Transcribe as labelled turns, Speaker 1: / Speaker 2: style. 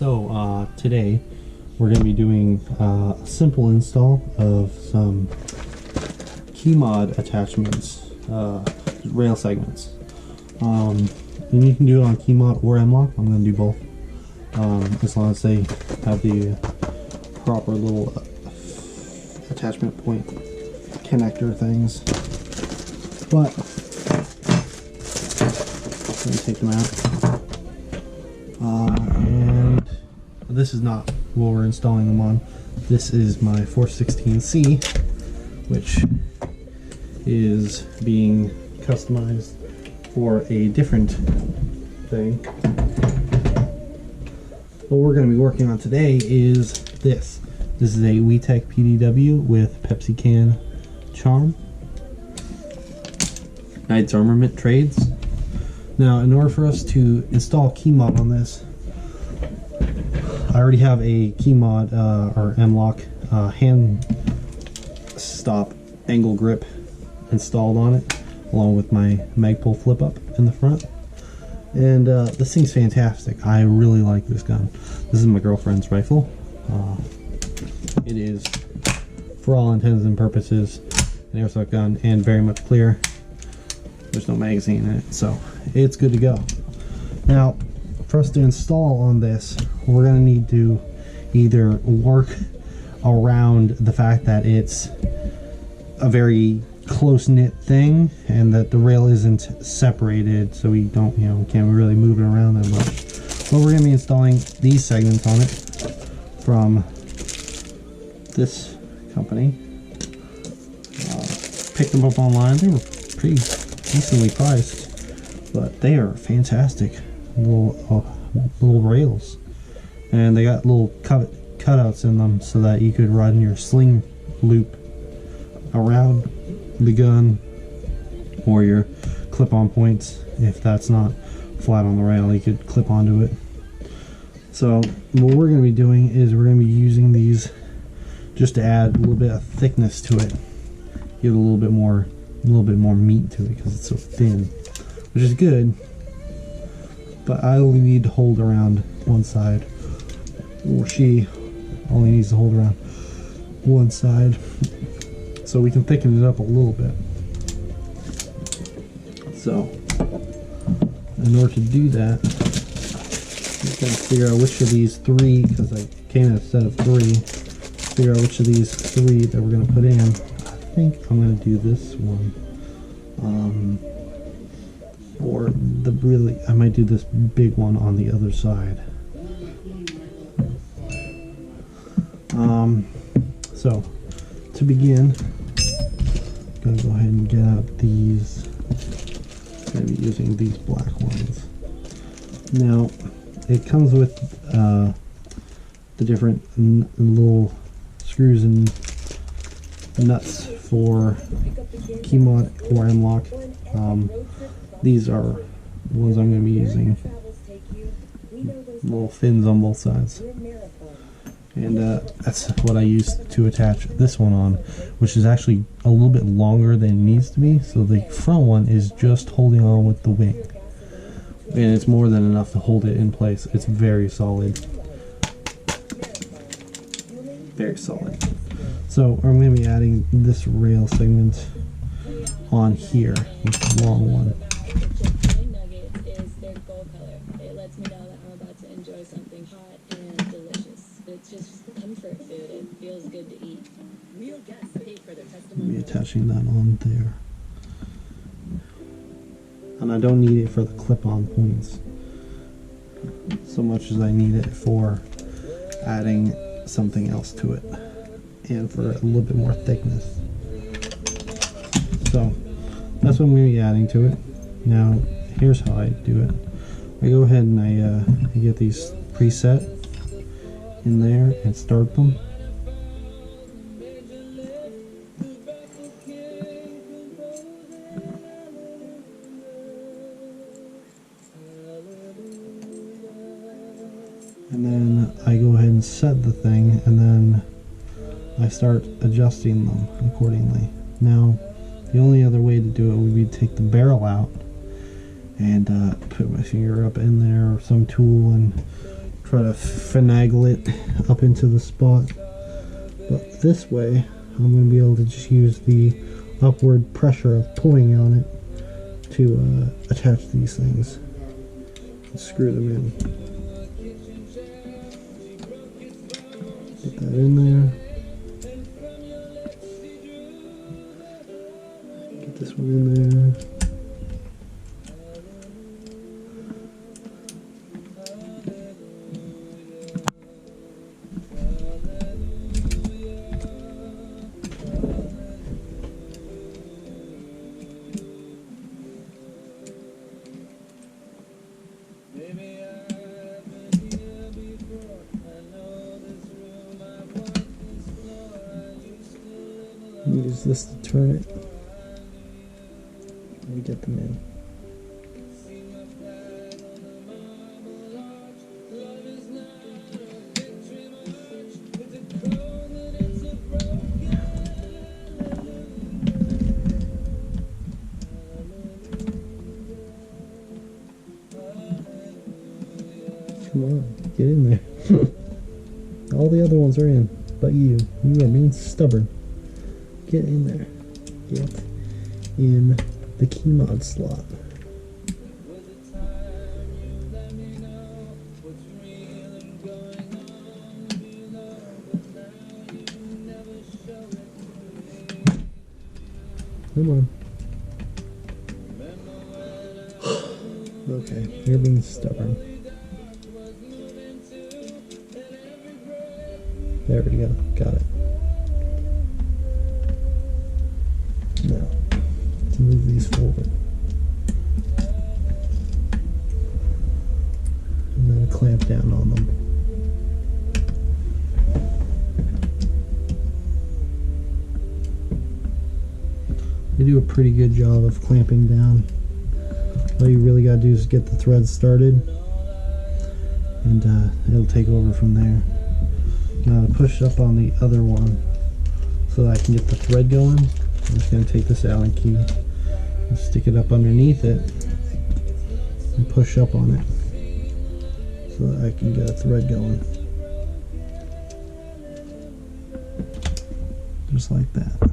Speaker 1: Today we're going to be doing a simple install of some key mod attachments, rail segments. And you can do it on key mod or M-lock. I'm going to do both, as long as they have the proper little attachment point connector things. But I'm going to take them out. And this is not what we're installing them on. This is my 416C, which is being customized for a different thing. What we're going to be working on today is this. This is a WeTech PDW with Pepsi can charm. Knight's Armament trades. Now, in order for us to install key mod on this, I already have a key mod or M-lock hand stop angle grip installed on it, along with my Magpul flip up in the front. And this thing's fantastic. I really like this gun. This is my girlfriend's rifle. It is, for all intents and purposes, an airsoft gun and very much clear. There's no magazine in it, so it's good to go. Now, for us to install on this, we're going to need to either work around the fact that it's a very close-knit thing and that the rail isn't separated, so we don't, can't really move it around that much. But we're going to be installing these segments on it from this company. Picked them up online. They were pretty decently priced, but they are fantastic little rails, and they got little cutouts in them so that you could run your sling loop around the gun or your clip-on points. If that's not flat on the rail, you could clip onto it. So what we're going to be doing is we're going to be using these just to add a little bit of thickness to it, give it a little bit more meat to it because it's so thin, which is good. But I only need to hold around one side, or she only needs to hold around one side, so we can thicken it up a little bit. So in order to do that, I'm going to figure out which of these three, because I came in a set of three, figure out which of these three that we're going to put in. I think I'm going to do this one. Or I might do this big one on the other side. So to begin, I'm going to go ahead and get out these. I'm going to be using these black ones. Now, it comes with the different little screws and nuts for key mod or M-lock. These are the ones I'm going to be using. Little fins on both sides. And that's what I used to attach this one on, which is actually a little bit longer than it needs to be. So the front one is just holding on with the wing. And it's more than enough to hold it in place. It's very solid. Very solid. So I'm going to be adding this rail segment on here, this long one.
Speaker 2: My nugget is their gold color. It lets me know that I'm about to enjoy something hot and delicious. It's just comfort food. It feels good to eat. Real guests pay for their testimony.
Speaker 1: I'll be attaching that on there. And I don't need it for the clip-on points so much as I need it for adding something else to it and for a little bit more thickness. So that's what I'm going to be adding to it. Now here's how I do it. I go ahead and I get these preset in there and start them. And then I go ahead and set the thing, and then I start adjusting them accordingly. Now, the only other way to do it would be to take the barrel out and put my finger up in there or some tool and try to finagle it up into the spot. But this way, I'm going to be able to just use the upward pressure of pulling on it to attach these things and screw them in. Get that in there. Get this one in there. Use this to turn it. Let me get them in. Come on, get in there. All the other ones are in, but you are being stubborn. Get in there. Get in the key mod slot. Come on. Okay, you're being stubborn. There we go. Got it. Now, to move these forward. And then clamp down on them. They do a pretty good job of clamping down. All you really gotta do is get the thread started, and it'll take over from there. Now to push up on the other one so that I can get the thread going, I'm just going to take this Allen key and stick it up underneath it and push up on it so that I can get a thread going. Just like that.